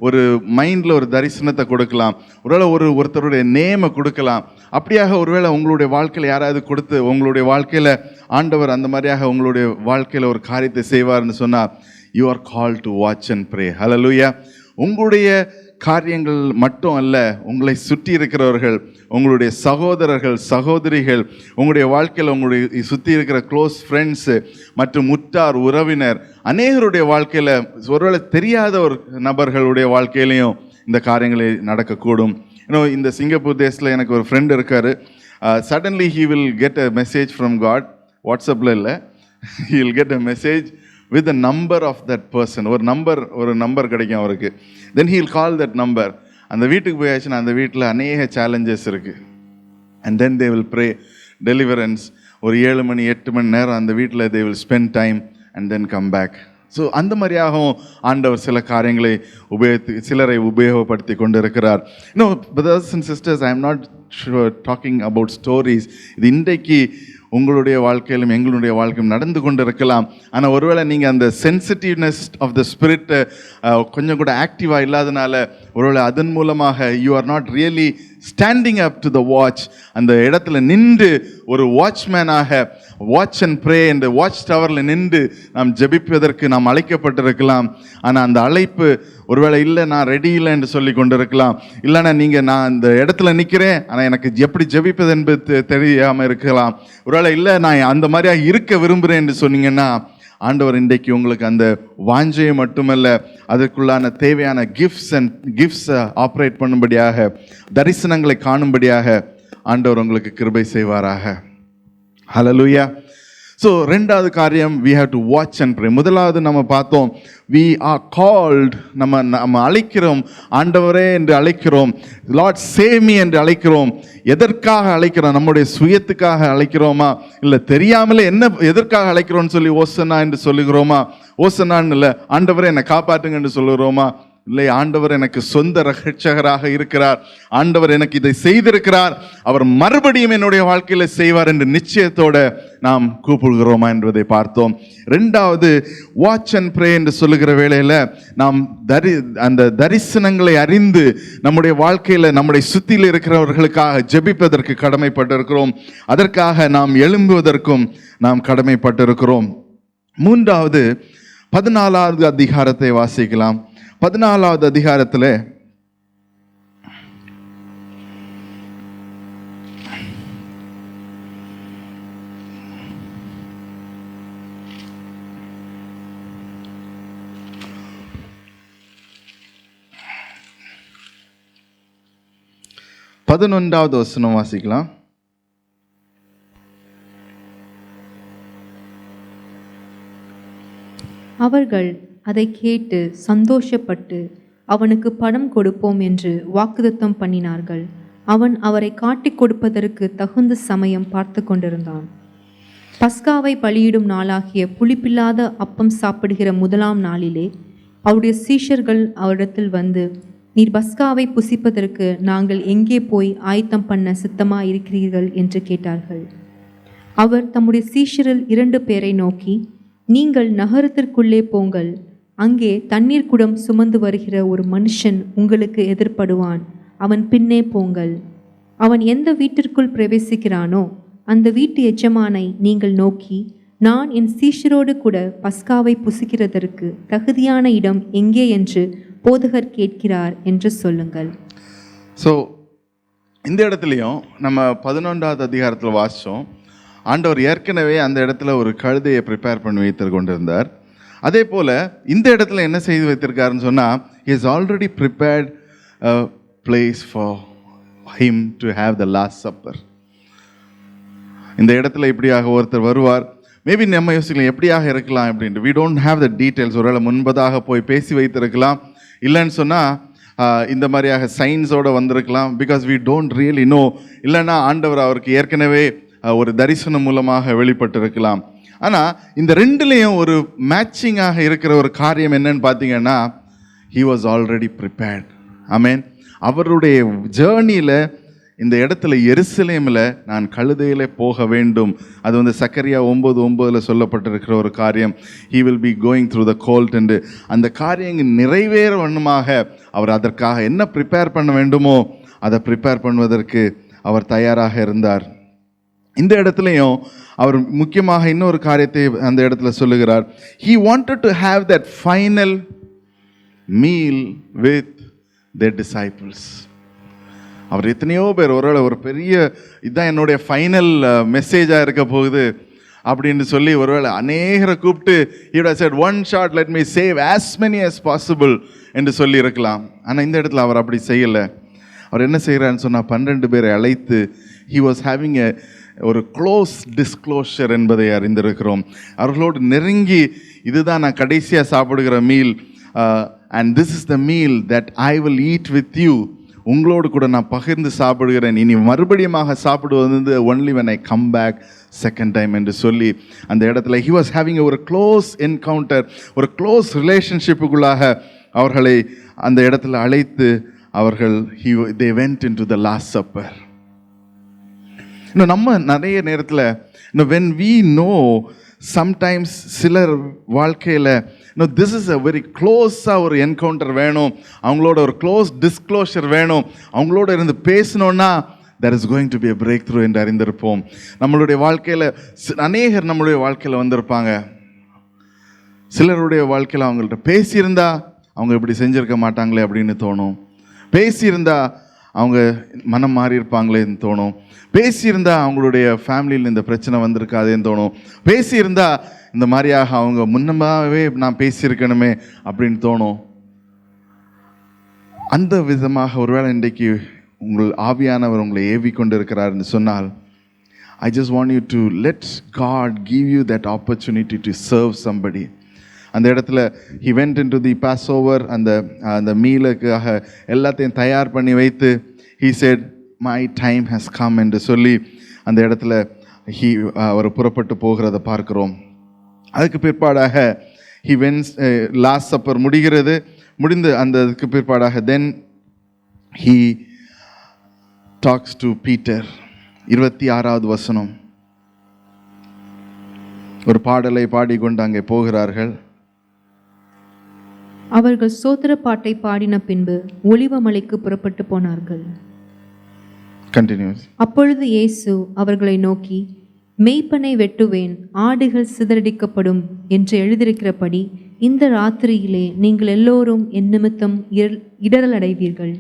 ஒரு மைண்டில் ஒரு தரிசனத்தை கொடுக்கலாம், ஒருவேளை ஒருத்தருடைய நேமை கொடுக்கலாம். அப்படியாக ஒருவேளை உங்களுடைய வாழ்க்கையில் யாராவது கொடுத்து உங்களுடைய வாழ்க்கையில் ஆண்டவர் அந்த மாதிரியாக உங்களுடைய வாழ்க்கையில் ஒரு காரியத்தை செய்வார்னு சொன்னால், you are called to watch and pray. ஹல்லேலூயா. உங்களுடைய காரியங்கள் மட்டும் அல்ல, உங்களை சுற்றி இருக்கிறவர்கள், உங்களுடைய சகோதரர்கள் சகோதரிகள், உங்களுடைய வாழ்க்கையில் உங்களுடைய சுற்றி இருக்கிற க்ளோஸ் ஃப்ரெண்ட்ஸு மற்றும் உற்றார் உறவினர் அநேகருடைய வாழ்க்கையில், ஒருவேளை தெரியாத ஒரு நபர்களுடைய வாழ்க்கையிலையும் இந்த காரியங்களை நடக்கக்கூடும். இன்னும் இந்த சிங்கப்பூர் தேசத்தில் எனக்கு ஒரு ஃப்ரெண்ட் இருக்கார். Suddenly he will get a message from God. வாட்ஸ்அப்பில் இல்லை, he will get a message with the number of that person. ஒரு நம்பர் கிடைக்கும் அவருக்கு. then he will call that number. அந்த வீட்டுக்கு போயாச்சுன்னா அந்த வீட்டில் அநேக சேலஞ்சஸ் இருக்குது. and then they will pray deliverance. ஒரு 7 மணி 8 மணி நேரம் அந்த வீட்டில் they will spend time and then come back. So அந்த மாதிரியாகவும் ஆண்டவர் சில காரியங்களை சிலரை உபயோகப்படுத்தி கொண்டு இருக்கிறார். இன்னும் brothers and sisters, I am not talking about stories. இது இன்றைக்கு உங்களுடைய வாழ்க்கையிலும் எங்களுடைய வாழ்க்கையும் நடந்து கொண்டு இருக்கலாம். ஆனால் ஒருவேளை நீங்கள் அந்த சென்சிட்டிவ்னஸ் ஆஃப் த ஸ்பிரிட் கொஞ்சம் கூட ஆக்டிவாக இல்லாதனால ஒருவேளை அதன் மூலமாக you are not really standing up to the watch. அந்த இடத்துல நின்று ஒரு வாட்ச்மேனாக வாட்ச் அண்ட் ப்ரே என்ற வாட்ச் டவரில் நின்று நாம் ஜெபிப்பதற்கு நாம் அழைக்கப்பட்டிருக்கலாம். ஆனால் அந்த அழைப்பு ஒருவேளை இல்லை, நான் ரெடி இல்லை என்று சொல்லி கொண்டு இருக்கலாம். இல்லைன்னா நான் அந்த இடத்துல நிற்கிறேன், ஆனால் எனக்கு எப்படி ஜெபிப்பது என்பது தெரியாமல் இருக்கலாம். ஒருவேளை இல்லை, நான் அந்த மாதிரியாக இருக்க விரும்புகிறேன் என்று சொன்னீங்கன்னா, ஆண்டவர் இன்றைக்கு உங்களுக்கு அந்த வாஞ்சையை மட்டுமல்ல, அதற்குள்ளான தேவையான கிஃப்ட்ஸை ஆப்ரேட் பண்ணும்படியாக, தரிசனங்களை காணும்படியாக ஆண்டவர் உங்களுக்கு கிருபை செய்வாராக. ஹல்லேலூயா. ஸோ ரெண்டாவது காரியம், we have to watch and pray. முதலாவது நம்ம பார்த்தோம், we are called, நம்ம அழைக்கிறோம், ஆண்டவரே என்று அழைக்கிறோம், லார்ட் சேவ் மீ என்று அழைக்கிறோம். எதற்காக அழைக்கிறோம்? நம்முடைய சுயத்துக்காக அழைக்கிறோமா, இல்லை தெரியாமலே எதற்காக அழைக்கிறோம்னு சொல்லி ஓசன்னா என்று சொல்லுகிறோமா? ஓசன்னான்னு இல்லை, ஆண்டவரே என்னை காப்பாற்றுங்க என்று சொல்லுகிறோமா? இல்லை, ஆண்டவர் எனக்கு சொந்த ரட்சகராக இருக்கிறார், ஆண்டவர் எனக்கு இதை செய்திருக்கிறார், அவர் மறுபடியும் என்னுடைய வாழ்க்கையில் செய்வார் என்று நிச்சயத்தோட நாம் கூப்பிடுகிறோமா என்பதை பார்த்தோம். ரெண்டாவது, வாட்ச் அண்ட் ப்ரே என்று சொல்லுகிற வேளையில் நாம் அந்த தரிசனங்களை அறிந்து நம்முடைய வாழ்க்கையில் நம்முடைய சுற்றியில் இருக்கிறவர்களுக்காக ஜெபிப்பதற்கு கடமைப்பட்டிருக்கிறோம். அதற்காக நாம் எழும்புவதற்கும் நாம் கடமைப்பட்டிருக்கிறோம். மூன்றாவது, 14வது அதிகாரத்தை வாசிக்கலாம். 14வது அதிகாரத்தில் பதினொன்றாவது வசனம் வாசிக்கலாம். அவர்கள் அதை கேட்டு சந்தோஷப்பட்டு அவனுக்கு பணம் கொடுப்போம் என்று வாக்குத்தத்தம் பண்ணினார்கள். அவன் அவரை காட்டிக் கொடுப்பதற்கு தகுந்த சமயம் பார்த்து கொண்டிருந்தான். பஸ்காவை பலியிடும் நாளாகிய புளிப்பில்லாத அப்பம் சாப்பிடுகிற முதலாம் நாளிலே அவருடைய சீஷர்கள் அவரிடத்தில் வந்து, நீர் பஸ்காவை புசிப்பதற்கு நாங்கள் எங்கே போய் ஆயத்தம் பண்ண சித்தமாக இருக்கிறீர்கள் என்று கேட்டார்கள். அவர் தம்முடைய சீஷரில் 2 பேரை நோக்கி, நீங்கள் நகரத்திற்குள்ளே போங்கள், அங்கே தண்ணீர் குடம் சுமந்து வருகிற ஒரு மனுஷன் உங்களுக்கு எதிர்ப்படுவான், அவன் பின்னே போங்கள். அவன் எந்த வீட்டிற்குள் பிரவேசிக்கிறானோ அந்த வீட்டு எஜமானை நீங்கள் நோக்கி, நான் என் சீஷரோடு கூட பஸ்காவை புசிக்கிறதற்கு தகுதியான இடம் எங்கே என்று போதகர் கேட்கிறார் என்று சொல்லுங்கள். ஸோ இந்த இடத்துலையும் நம்ம 11வது அதிகாரத்தில் வாசித்தோம், ஆண்டவர் ஏற்கனவே அந்த இடத்துல ஒரு கழுதையை ப்ரிப்பேர் பண்ணி வைத்து கொண்டிருந்தார். அதே போல் இந்த இடத்துல என்ன செய்து வைத்திருக்காருன்னு சொன்னால், he has already prepared a place for him to have the last supper. இந்த இடத்துல இப்படியாக ஒருத்தர் வருவார். மேபி நம்ம யோசிக்கலாம் எப்படியாக இருக்கலாம் அப்படின்ட்டு. we don't have the details. ஒருவேளை முன்பதாக போய் பேசி வைத்திருக்கலாம், இல்லைன்னு சொன்னால் இந்த மாதிரியாக சயின்ஸோடு வந்திருக்கலாம். Because we don't really know. இல்லைன்னா ஆண்டவர் அவருக்கு ஏற்கனவே ஒரு தரிசனம் மூலமாக வெளிப்பட்டிருக்கலாம். ஆனால் இந்த ரெண்டுலேயும் ஒரு மேட்சிங்காக இருக்கிற ஒரு காரியம் என்னன்னு பார்த்தீங்கன்னா, he was already prepared. ஆமென். அவருடைய ஜேர்னியில் இந்த இடத்துல எருசலேமில் நான் கழுதையிலே போக வேண்டும். அது வந்து சக்கரியா 9:9 சொல்லப்பட்டிருக்கிற ஒரு காரியம். he will be going through the colt என்று அந்த காரியங்கள் நிறைவேற வண்ணமாக அவர் அதற்காக என்ன ப்ரிப்பேர் பண்ண வேண்டுமோ அதை ப்ரிப்பேர் பண்ணுவதற்கு அவர் தயாராக இருந்தார். இந்த இடத்துலையும் அவர் முக்கியமாக இன்னொரு காரியத்தை அந்த இடத்துல சொல்லுகிறார். he wanted to have that final meal with their disciples. அவர் எத்தனையோ பேர் ஒரு பெரிய இதுதான் என்னுடைய ஃபைனல் மெசேஜாக இருக்க போகுது அப்படின்னு சொல்லி ஒருவேளை அநேகரை கூப்பிட்டு he would have said one shot let me save as many as possible என்று சொல்லி இருக்கலாம். ஆனால் இந்த இடத்துல அவர் அப்படி செய்யலை. அவர் என்ன செய்கிறான்னு சொன்னால் 12 பேரை அழைத்து he was having ஒரு க்ளோஸ் டிஸ்க்ளோஷர் என்பதை அறிந்திருக்கிறோம். அவர்களோடு நெருங்கி இதுதான் நான் கடைசியாக சாப்பிடுகிற meal, and this is the meal that I will eat with you. உங்களோடு கூட நான் பகிர்ந்து சாப்பிடுகிறேன், இனி மறுபடியுமாக சாப்பிடுவது வந்து only when I come back second time என்று சொல்லி அந்த இடத்துல he was having ஒரு க்ளோஸ் என்கவுண்டர், ஒரு க்ளோஸ் ரிலேஷன்ஷிப்புக்குள்ளாக அவர்களை அந்த இடத்துல அழைத்து அவர்கள் they went into the last supper. இன்னும் நம்ம நிறைய நேரத்தில் when we know sometimes சிலர் வாழ்க்கையில் திஸ் இஸ் அ வெரி க்ளோஸாக ஒரு என்கவுண்டர் வேணும், அவங்களோட ஒரு க்ளோஸ் டிஸ்க்ளோஷர் வேணும், அவங்களோட இருந்து பேசணுன்னா there is going to be a breakthrough என்று அறிந்திருப்போம். நம்மளுடைய வாழ்க்கையில் அநேகர் நம்மளுடைய வாழ்க்கையில் வந்திருப்பாங்க. சிலருடைய வாழ்க்கையில் அவங்கள்ட்ட பேசியிருந்தா அவங்க இப்படி செஞ்சுருக்க மாட்டாங்களே அப்படின்னு தோணும், பேசியிருந்தா அவங்க மனம் மாறி இருப்பாங்களேன்னு தோணும், பேசியிருந்தா அவங்களுடைய ஃபேமிலியில் இந்த பிரச்சனை வந்திருக்காதேன்னு தோணும், பேசியிருந்தா இந்த மாதிரியாக அவங்க முன்னமாகவே நான் பேசியிருக்கணுமே அப்படின்னு தோணும். அந்த விதமாக ஒருவேளை இன்றைக்கு உங்கள் ஆவியானவர் உங்களை ஏவி கொண்டு இருக்கிறார்னு சொன்னால், I just want you to let God give you that opportunity to serve somebody. அந்த இடத்துல he went into the Passover, அந்த மீலுக்காக எல்லாத்தையும் தயார் பண்ணி வைத்து he said my time has come என்று சொல்லி அந்த இடத்துல அவர் புறப்பட்டு போகிறத பார்க்கிறோம். அதுக்கு பிற்பாடாக he went last supper முடிந்து அதுக்கு பிற்பாடாக then he talks to Peter. 26வது வசனம், ஒரு பாடலை பாடிக்கொண்டு அங்கே போகிறார்கள். அவர்கள் சோத்திர பாட்டை பாடின பின்பு ஒலிவமலைக்கு புறப்பட்டு போனார்கள். அப்பொழுது இயேசு அவர்களை நோக்கி, மெய்ப்பனை வெட்டுவேன், ஆடுகள் சிதறடிக்கப்படும் என்று எழுதியிருக்கிறபடி இந்த ராத்திரியிலே நீங்கள் எல்லோரும் என் நிமித்தம் இடரல் அடைவீர்கள்.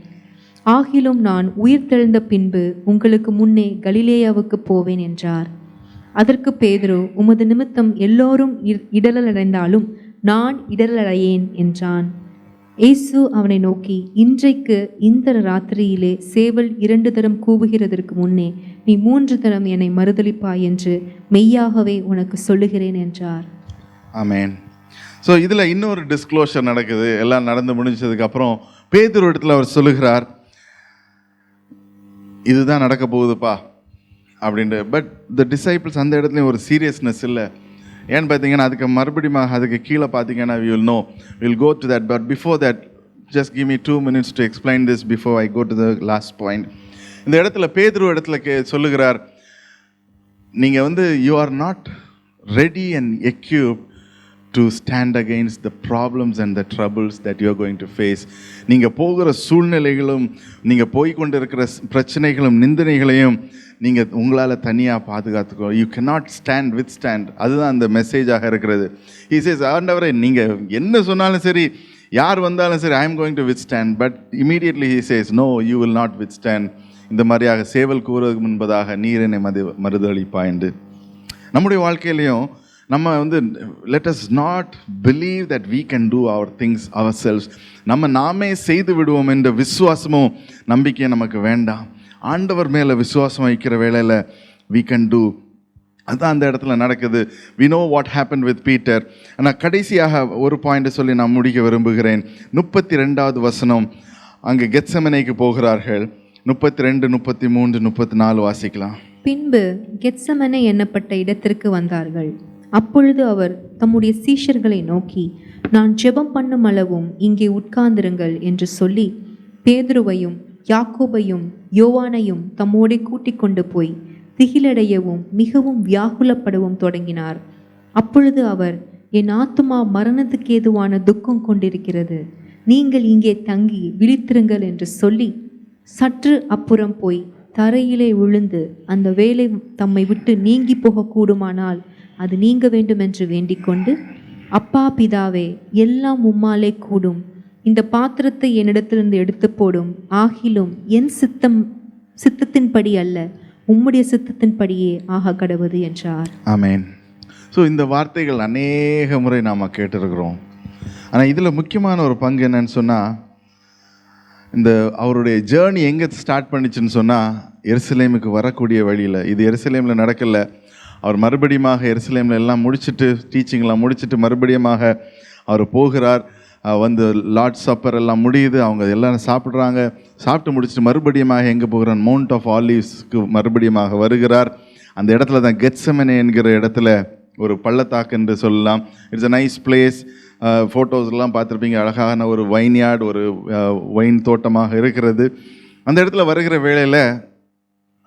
ஆகிலும் நான் உயிர்த்தெழுந்த பின்பு உங்களுக்கு முன்னே கலிலேயாவுக்கு போவேன் என்றார். அதற்கு பேதுரு, உமது நிமித்தம் எல்லோரும் இடரல் அடைந்தாலும் நான் இடரலடையேன் என்றான். இயேசு அவனை நோக்கி, இன்றைக்கு இந்த ராத்திரியிலே சேவல் 2 தரம் கூவுகிறதற்கு முன்னே நீ 3 தரம் என்னை மறுதலிப்பாய் என்று மெய்யாகவே உனக்கு சொல்லுகிறேன் என்றார். ஆமென். ஸோ இதில் இன்னொரு டிஸ்க்ளோஷர் நடக்குது. எல்லாம் நடந்து முடிஞ்சதுக்கப்புறம் பேதுரு இடத்துல அவர் சொல்லுகிறார், இதுதான் நடக்க போகுதுப்பா அப்படின்ட்டு. பட் த டிசைபிள்ஸ் அந்த இடத்துலையும் ஒரு சீரியஸ்னஸ் இல்லை. ஏன்னு பார்த்தீங்கன்னா அதுக்கு மறுபடியும் அதுக்கு கீழே பார்த்தீங்கன்னா will go to that. But before that just give me 2 minutes to explain this before I go to the last point. இந்த இடத்துல பேதுரு இடத்துல சொல்லுகிறார், நீங்கள் you are not ready and equipped to stand against the problems and the troubles that you are going to face. நீங்கள் போகிற சூழ்நிலைகளும் நீங்கள் போய்கொண்டு இருக்கிற பிரச்சனைகளும் நிந்தனைகளையும் நீங்கள் உங்களால் தனியாக பாதுகாத்துக்கோ. You cannot withstand. அதுதான் அந்த மெசேஜாக இருக்கிறது. He says, ஆண்டவரே நீங்கள் என்ன சொன்னாலும் சரி, யார் வந்தாலும் சரி, I am going to withstand. But immediately he says, no, you will not withstand. இந்த மாதிரியாக சேவல் கூற முன்பதாக நீர் என்னை மறுதளிப்பா என்று. நம்முடைய வாழ்க்கையிலையும் நம்ம let us not believe that we can do our things ourselves. நாமே செய்து விடுவோம் என்ற விசுவாசமும் நம்பிக்கை நமக்கு வேண்டாம். ஆண்டவர் மேலே விசுவாசம் வைக்கிற வேளையில் we can do. அதுதான் அந்த இடத்துல நடக்குது. we know what happened with Peter. ஆனால் கடைசியாக ஒரு பாயிண்ட் சொல்லி நான் முடிக்க விரும்புகிறேன். 32வது வசனம், அங்கே கெத்செமனேக்கு போகிறார்கள். 32, 33, 34 வாசிக்கலாம். பின்பு கெத்செமனே என்னப்பட்ட இடத்திற்கு வந்தார்கள். அப்பொழுது அவர் தம்முடைய சீஷர்களை நோக்கி, நான் ஜெபம் பண்ணும் அளவும் இங்கே உட்கார்ந்திருங்கள் என்று சொல்லி பேதுருவையும் யாக்கோபையும் யோவானையும் தம்மோடே கூட்டிக் கொண்டு போய் திகிலடையவும் மிகவும் வியாகுலப்படவும் தொடங்கினார். அப்பொழுது அவர், என் ஆத்துமா மரணத்துக்கு ஏதுவான துக்கம் கொண்டிருக்கிறது, நீங்கள் இங்கே தங்கி விழித்திருங்கள் என்று சொல்லி சற்று அப்புறம் போய் தரையிலே விழுந்து அந்த வேலை தம்மை விட்டு நீங்கி போகக்கூடுமானால் அது நீங்க வேண்டும் என்று வேண்டிக் கொண்டு, அப்பா பிதாவே, எல்லாம் உம்மாலே கூடும், இந்த பாத்திரத்தை என்னிடத்திலிருந்து எடுத்து போடும், ஆகிலும் என் சித்தத்தின்படி அல்ல, உம்முடைய சித்தத்தின்படியே ஆக கடவுது என்றார். ஆமென். ஸோ இந்த வார்த்தைகள் அநேக முறை நாம் கேட்டிருக்கிறோம். ஆனால் இதில் முக்கியமான ஒரு பங்கு என்னன்னு சொன்னால், இந்த அவருடைய ஜேர்னி எங்கே ஸ்டார்ட் பண்ணிச்சுன்னு சொன்னால், எருசலேமுக்கு வரக்கூடிய வழியில். இது எருசலேமில் நடக்கலை. அவர் மறுபடியுமாக எருசலேமில் எல்லாம் முடிச்சுட்டு, டீச்சிங்லாம் முடிச்சுட்டு மறுபடியுமாக அவர் போகிறார். லார்ட் சப்பர் எல்லாம் முடியுது, அவங்க எல்லாம் சாப்பிட்றாங்க. சாப்பிட்டு முடிச்சுட்டு மறுபடியுமாக எங்கே போகிறார்? மவுண்ட் ஆஃப் ஆலிவ்ஸ்க்கு மறுபடியுமாக வருகிறார். அந்த இடத்துல தான் கெத்செமனே என்கிற இடத்துல ஒரு பள்ளத்தாக்கு என்று சொல்லலாம். It's a nice place. ஃபோட்டோஸ்லாம் பார்த்துருப்பீங்க. அழகான ஒரு வைன்யார்டு, ஒரு வைன் தோட்டமாக இருக்கிறது. அந்த இடத்துல வருகிற வேளையில்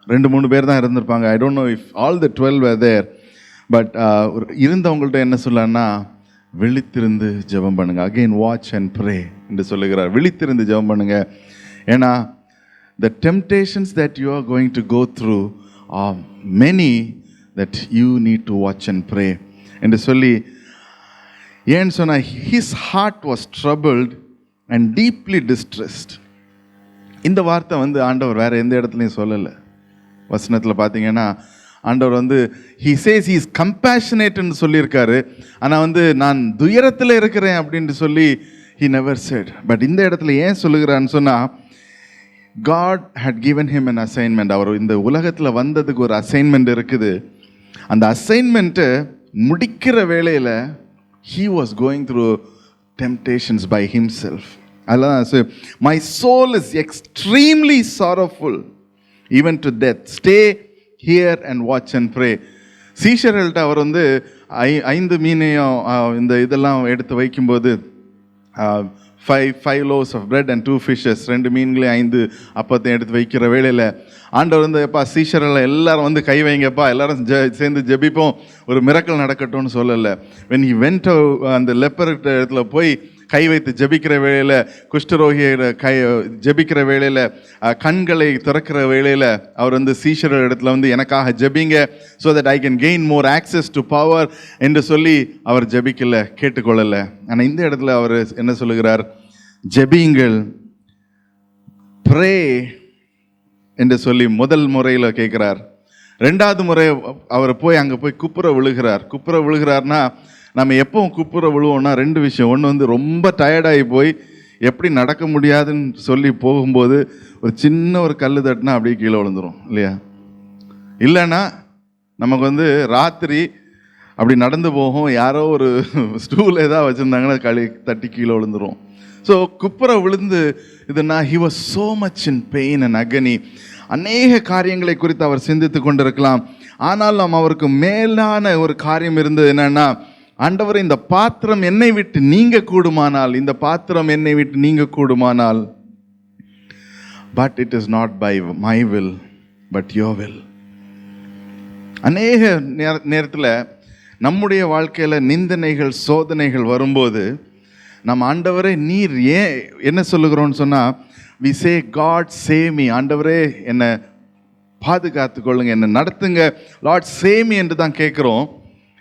2-3 பேர் தான் இருந்திருப்பாங்க. I don't know if all the 12 were there. But இருந்தவங்கள்ட்ட என்ன சொல்லலான்னா, விழித்திருந்து ஜெபம் பண்ணுங்க. அகெயின் வாட்ச் அண்ட் ப்ரே என்று சொல்லுகிறார். விழித்திருந்து ஜெபம் பண்ணுங்க. ஏன்னா the temptations that you are going to go through are many that you need to watch and pray என்று சொல்லி, ஏன்னு சொன்னால் his heart was troubled and deeply distressed. இந்த வார்த்தை ஆண்டவர் வேறு எந்த இடத்துலையும் சொல்லலை. வசனத்தில் பார்த்தீங்கன்னா ஆண்டவர் he says he is compassionate ன்னு சொல்லியிருக்காரு. ஆனால் நான் துயரத்தில் இருக்கிறேன் அப்படின்ட்டு சொல்லி he never said. பட் இந்த இடத்துல ஏன் சொல்லுகிறான்னு சொன்னால், God had given him an assignment. அவர் இந்த உலகத்தில் வந்ததுக்கு ஒரு அசைன்மெண்ட் இருக்குது. அந்த அசைன்மெண்ட்டு முடிக்கிற வேளையில் he was going through temptations by himself. அதெல்லாம் my soul is extremely sorrowful even to death. Stay here and watch and pray. சீஷர்கள்ட்ட அவர் 5 மீனையும் இந்த இதெல்லாம் எடுத்து வைக்கும்போது 5 loaves of bread and 2 fishes, 2 மீன்களையும் 5 அப்பத்தையும் எடுத்து வைக்கிற வேளையில் ஆண்டவர் எப்பா சீஷர்கள் எல்லாரும் கை வைங்கப்பா, எல்லாரும் சேர்ந்து ஜெபிப்போம், ஒரு மிரக்கல் நடக்கட்டும்னு சொல்லலை. when he went அந்த லெப்பர் இடத்துல போய் கை வைத்து ஜெபிக்கிற வேளையில், குஷ்டரோகியோட ஜெபிக்கிற வேளையில், கண்களை திறக்கிற வேளையில் அவர் சீஷர்கள் இடத்துல எனக்காக ஜெபிங்க, so that I can gain more access to power என்று சொல்லி அவர் ஜெபிக்கல, கேட்டுக்கொள்ளலை. ஆனால் இந்த இடத்துல அவர் என்ன சொல்லுகிறார்? ஜெபியுங்கள், ப்ரே என்று சொல்லி முதல் முறையில் கேட்குறார். 2வது முறை அவர் அங்கே போய் குப்புற விழுகிறார்னா, நம்ம எப்பவும் குப்புற விழுவோம்னா 2 விஷயம். ஒன்று ரொம்ப டயர்டாகி போய் எப்படி நடக்க முடியாதுன்னு சொல்லி போகும்போது ஒரு சின்ன ஒரு கல் தட்டினா அப்படியே கீழே விழுந்துரும் இல்லையா? இல்லைன்னா நமக்கு ராத்திரி அப்படி நடந்து போகும், யாரோ ஒரு ஸ்டூல் ஏதாவது வச்சுருந்தாங்கன்னா தட்டி கீழே விழுந்துரும். ஸோ குப்புற விழுந்து இதுனா he was so much in pain and agony. அநேக காரியங்களை குறித்து அவர் சிந்தித்து கொண்டிருக்கலாம். ஆனாலும் அவருக்கு மேலான ஒரு காரியம் இருந்தது. என்னன்னா, ஆண்டவரே, இந்த பாத்திரம் என்னை விட்டு நீங்க கூடுமானால், இந்த பாத்திரம் என்னை விட்டு நீங்க கூடுமானால், but it is not by my will but your will. அநேக நேரத்தில் நம்முடைய வாழ்க்கையில் நிந்தனைகள், சோதனைகள் வரும்போது நம்ம ஆண்டவரே நீர் ஏன் என்ன சொல்லுகிறோன்னு சொன்னால், we say God save me, ஆண்டவரே என்னை பாதுகாத்து கொள்ளுங்க, என்னை நடத்துங்க, லார்ட் சேவ் மீ என்று தான் கேட்குறோம்.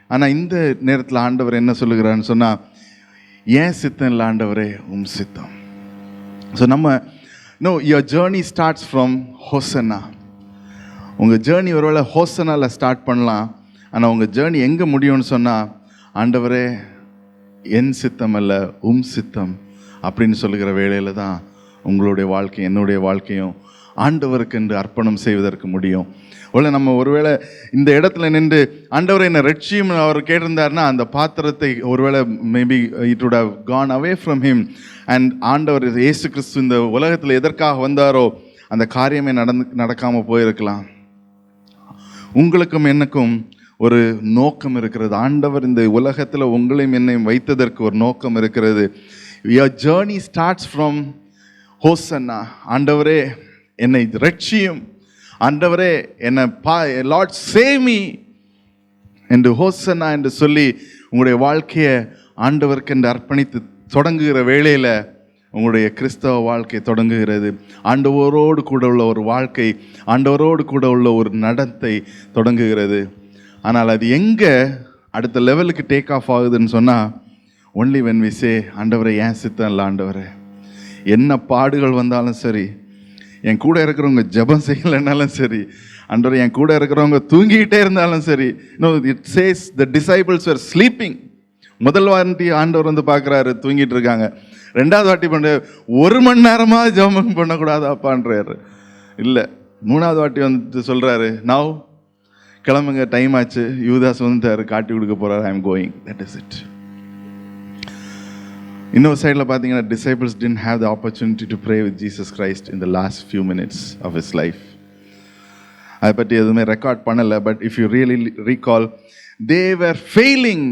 ஆனால் இந்த நேரத்தில் ஆண்டவர் என்ன சொல்லுகிறான்னு சொன்னால், ஏன் சித்தம் இல்லை ஆண்டவரே, உம் சித்தம். ஸோ நம்ம யுவர் ஜேர்னி ஸ்டார்ட்ஸ் ஃப்ரம் ஹோசனா. உங்கள் ஜேர்னி ஒருவேளை ஹோசனாவில் ஸ்டார்ட் பண்ணலாம். ஆனால் உங்கள் ஜேர்னி எங்கே முடியும்னு சொன்னால், ஆண்டவரே என் சித்தம் அல்ல உம் சித்தம் அப்படின்னு சொல்லுகிற வேளையில் தான் உங்களுடைய வாழ்க்கை, என்னுடைய வாழ்க்கையும் ஆண்டவருக்கு என்று அர்ப்பணம் செய்வதற்கு முடியும். ஒருவேளை இந்த இடத்துல நின்று ஆண்டவரை என்னை ரட்சியும் அவர் கேட்டிருந்தார்னா, அந்த பாத்திரத்தை ஒருவேளை maybe it would have gone away from him. And ஆண்டவர் இயேசு கிறிஸ்து இந்த உலகத்தில் எதற்காக வந்தாரோ அந்த காரியமே நடக்காமல் போயிருக்கலாம். உங்களுக்கும் எனக்கும் ஒரு நோக்கம் இருக்கிறது. ஆண்டவர் இந்த உலகத்தில் உங்களையும் என்னையும் வைத்ததற்கு ஒரு நோக்கம் இருக்கிறது. Your journey starts from ஹோசன்னா. ஆண்டவரே என்னை ரட்சியும், ஆண்டவரே என்னை லார்ட் சேவ் மீ என்று ஹோசன்னா என்று சொல்லி உங்களுடைய வாழ்க்கையை ஆண்டவருக்கு என்று அர்ப்பணித்து தொடங்குகிற வேளையில் உங்களுடைய கிறிஸ்தவ வாழ்க்கை தொடங்குகிறது. ஆண்டவரோடு கூட உள்ள ஒரு வாழ்க்கை, ஆண்டவரோடு கூட உள்ள ஒரு நடத்தை தொடங்குகிறது. ஆனால் அது எங்கே அடுத்த லெவலுக்கு டேக் ஆஃப் ஆகுதுன்னு சொன்னால், ஒன்லி வென் வி சே, ஆண்டவரை ஏன் சித்தம் இல்லை ஆண்டவரே, என்ன பாடுகள் வந்தாலும் சரி, என் கூட இருக்கிறவங்க ஜெபம் செய்யலைன்னாலும் சரி, ஆண்டவரே என் கூட இருக்கிறவங்க தூங்கிக்கிட்டே இருந்தாலும் சரி. It says the disciples were sleeping. முதல் வாட்டி ஆண்டவர் வந்து பார்க்குறாரு, தூங்கிட்டு இருக்காங்க. ரெண்டாவது வாட்டி பண்ண 1 மணி நேரமாக ஜெபம் பண்ணக்கூடாதாப்பான்றாரு. இல்லை, 3வது வாட்டி வந்து சொல்கிறாரு, நவ் கிளம்புங்க, டைம் ஆச்சு, யூதாஸ் வந்து காட்டி கொடுக்க போகிறார், I am going, that is it. இன்னொரு சைடில் பார்த்தீங்கன்னா, disciples didn't have the opportunity to pray with Jesus Christ in the last few minutes of his life. அதை பற்றி எதுவுமே ரெக்கார்ட் பண்ணலை. But if you really recall, they were failing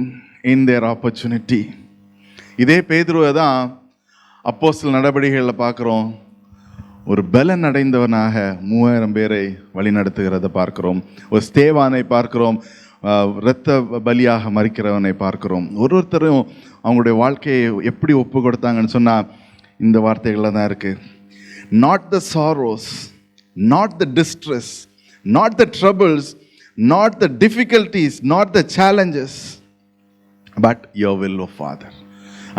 in their opportunity. இதே பேதுருவை தான் அப்போஸ்தலர் நடபடிகளில் பார்க்குறோம். ஒரு பலன் அடைந்தவனாக 3000 பேரை வழி நடத்துகிறத பார்க்கிறோம். ஒரு ஸ்தேவானை பார்க்கிறோம், இரத்த பலியாக மறிக்கிறவனை பார்க்கிறோம். ஒருத்தரும் அவங்களுடைய வாழ்க்கையை எப்படி ஒப்பு கொடுத்தாங்கன்னு சொன்னால் இந்த வார்த்தைகளில் தான் இருக்குது. Not the sorrows, not the distress, not the troubles, not the difficulties, not the challenges, but your will, O Father.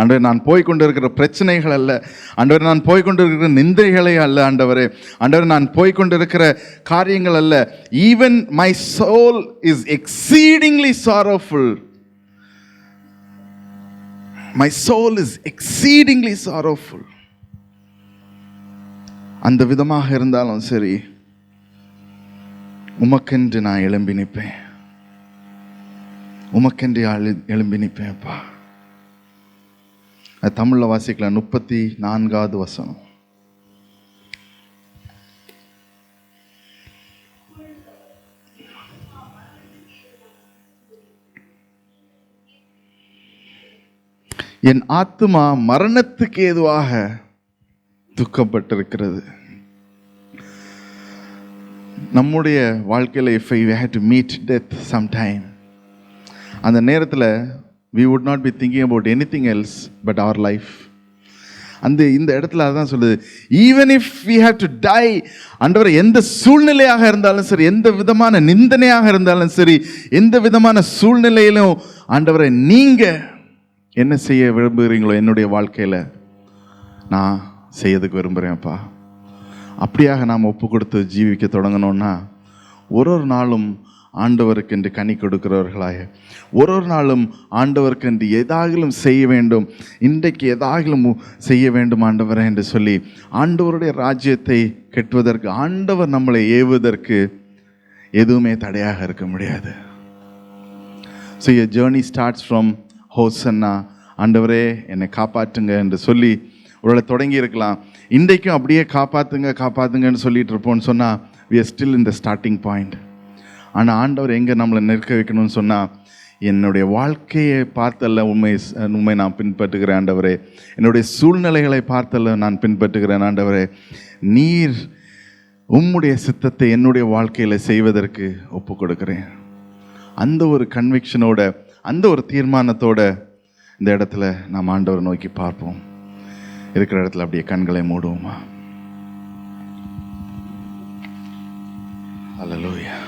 ஆண்டவரே, நான் போய்கொண்டிருக்கிற பிரச்சனைகள் அல்ல ஆண்டவரே, நான் போய்கொண்டிருக்கிற நிந்தைகளே அல்ல ஆண்டவரே, ஆண்டவரே நான் போய்கொண்டிருக்கிற காரியங்கள் அல்ல. Even my soul is exceedingly sorrowful. My soul is exceedingly sorrowful. அந்த விதமாக இருந்தாலும் சரி, உமக்கென்று நான் எழும்பி நிற்பேன், உமக்கென்று எழும்பி நிற்பேன்ப்பா. தமிழில் வாசிக்கலாம், 34வது வசனம். என் ஆத்துமா மரணத்துக்கு ஏதுவாக துக்கப்பட்டிருக்கிறது. நம்முடைய வாழ்க்கையில் if we had to meet death sometime, அந்த நேரத்தில் we would not be thinking about anything else but our life. இந்த இடத்துல அதான் சொல்லுது, even if we have to die, ஆண்டவரே எந்த சூழ்நிலையாக இருந்தாலும் சரி, எந்த விதமான நிந்தனையாக இருந்தாலும் சரி, எந்த விதமான சூழ்நிலையிலும் ஆண்டவரை நீங்க என்ன செய்ய விரும்புகிறீங்களோ என்னுடைய வாழ்க்கையில் நான் செய்யறதுக்கு விரும்புகிறேன்ப்பா. அப்படியாக நாம் ஒப்பு கொடுத்து ஜீவிக்க தொடங்கணும்னா, ஒரு நாளும் ஆண்டவருக்கென்று கனி கொடுக்கிறவர்களாக, ஒரு நாளும் ஆண்டவருக்கென்று ஏதாகிலும் செய்ய வேண்டும், இன்றைக்கு ஏதாகிலும் செய்ய வேண்டும் ஆண்டவரே என்று சொல்லி ஆண்டவருடைய ராஜ்யத்தை கட்டுவதற்கு, ஆண்டவர் நம்மளை ஏவுவதற்கு எதுவுமே தடையாக இருக்க முடியாது. So your journey starts from ஹோசன்னா, ஆண்டவரே என்னை காப்பாற்றுங்க என்று சொல்லி ஒருவேளை தொடங்கி இருக்கலாம். இன்றைக்கும் அப்படியே காப்பாற்றுங்கன்னு சொல்லிட்டு இருப்போம்னு சொன்னால் we are still in the starting point. ஆனால் ஆண்டவர் எங்கே நம்மளை நிற்க வைக்கணும்னு சொன்னால், என்னுடைய வாழ்க்கையை பார்த்தல்ல உண்மை நான் பின்பற்றுகிறேன் ஆண்டவரே, என்னுடைய சூழ்நிலைகளை பார்த்தல்ல நான் பின்பற்றுகிறேன் ஆண்டவரே, நீர் உம்முடைய சித்தத்தை என்னுடைய வாழ்க்கையில் செய்வதற்கு ஒப்பு கொடுக்கிறேன். அந்த ஒரு கன்விக்ஷனோட, அந்த ஒரு தீர்மானத்தோட இந்த இடத்துல நாம் ஆண்டவரை நோக்கி பார்ப்போம். இருக்கிற இடத்துல அப்படியே கண்களை மூடுவோமா? அல்லேலூயா.